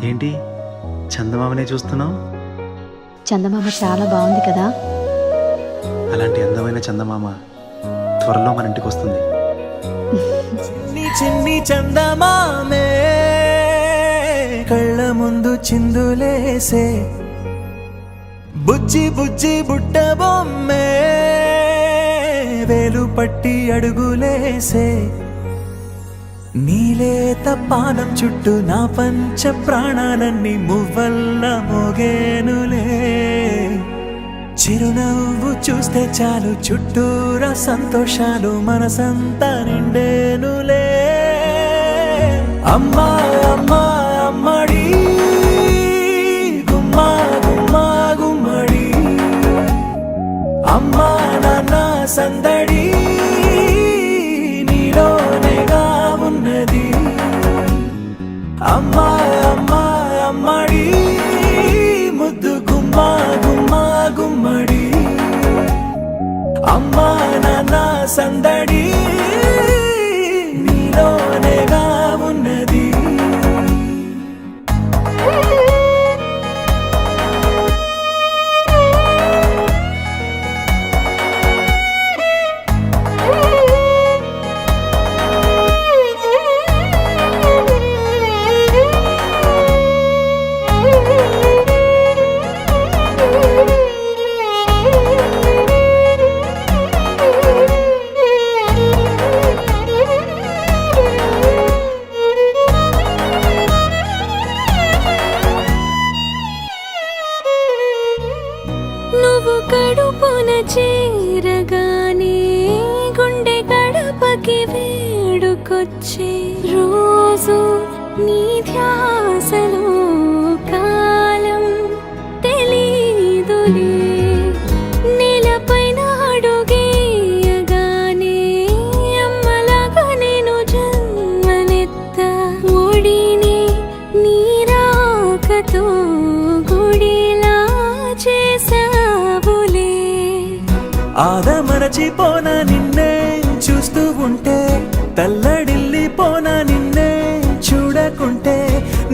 ఏంటి చందమామనే చూస్తున్నావు? చందమామ చాలా బాగుంది కదా. అలాంటి అందమైన చందమామ త్వరలో మన ఇంటికి వస్తుంది. చిన్ని చిన్ని చందమామే కళ్ళ ముందు చిందులేసే, బుజ్జి బుజ్జి బుట్ట బొమ్మే వేలు పట్టి అడుగులేసే, నీలేత పానం చుట్టూ నా పంచ ప్రాణాలన్నీ మువ్వల్ల మోగేనులే, చిరునవ్వు చూస్తే చాలు చుట్టూరా సంతోషాలు మనసంతా నిండేనులే. అమ్మా అమ్మా అమ్మడి గుమ్మా గుమ్మా గుమ్మడి, అమ్మా నాన్న సందడి నీలోనేగా ఉన్నది. అమ్మా అమ్మా అమ్మడి ముద్దు గుమ్మా గుమ్మా గుమ్మడి, అమ్మా నాన్న సందడి నీలోనేగా ఉన్నది. నువ్వు కడుపున చేరగానే గుండె గడపకి వేడుకొచ్చే, రోజు నీ ధ్యాసలో కాలం తెలీదులే, నేలపైన అడుగేయగానే అమ్మలాగా నేను జన్మనెత్త, ఒడిని నీ రాకతో గుడిలా చేసావులే. ఆదమరచిపోన నిన్నే చూస్తూ ఉంటే, తల్లడిల్లిపోన నిన్నే చూడకుంటే,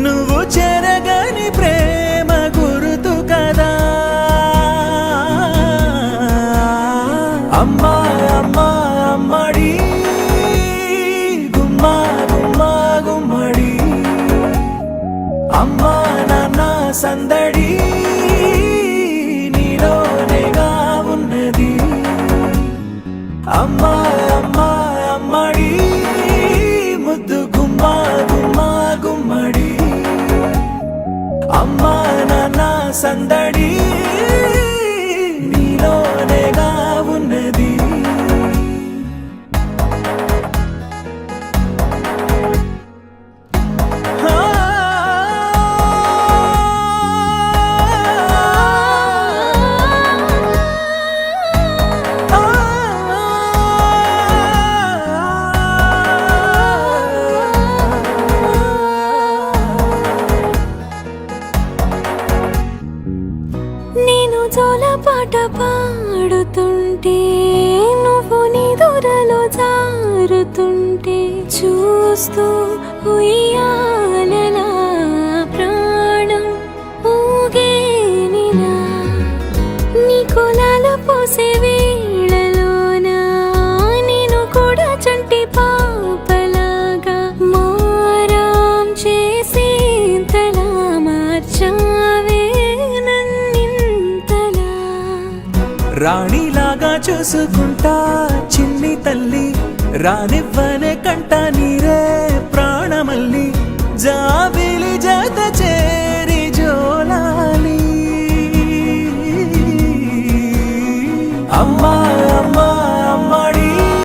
నువ్వు చెరగని ప్రేమ గురుతు కదా. అమ్మా అమ్మా అమ్మడి గుమ్మా గుమ్మా గుమ్మడి, అమ్మా నాన్న సందడి నీలోనేగా ఉన్నది. అమ్మా అమ్మా అమ్మడి ముద్దు గుమ్మా గుమ్మా గుమ్మడి, అమ్మా నాన్న సందడి నీలోనేగా ఉన్నది. నేను జోలపాట పాడుతుంటే, నువ్వు నిదురలో జారుతుంటే, చూస్తూ ఉయ్యాలలా ప్రాణం ఊగేనిలా, నీ కులాల పోసే వేళలోన నేను కూడా చంటి పాపలాగా మారాం చేసేంతలా మార్చావే నన్నింతలా. రాణిలాగా చూసుకుంటా చిన్ని తల్లి, రానివ్వనే కంట నీరే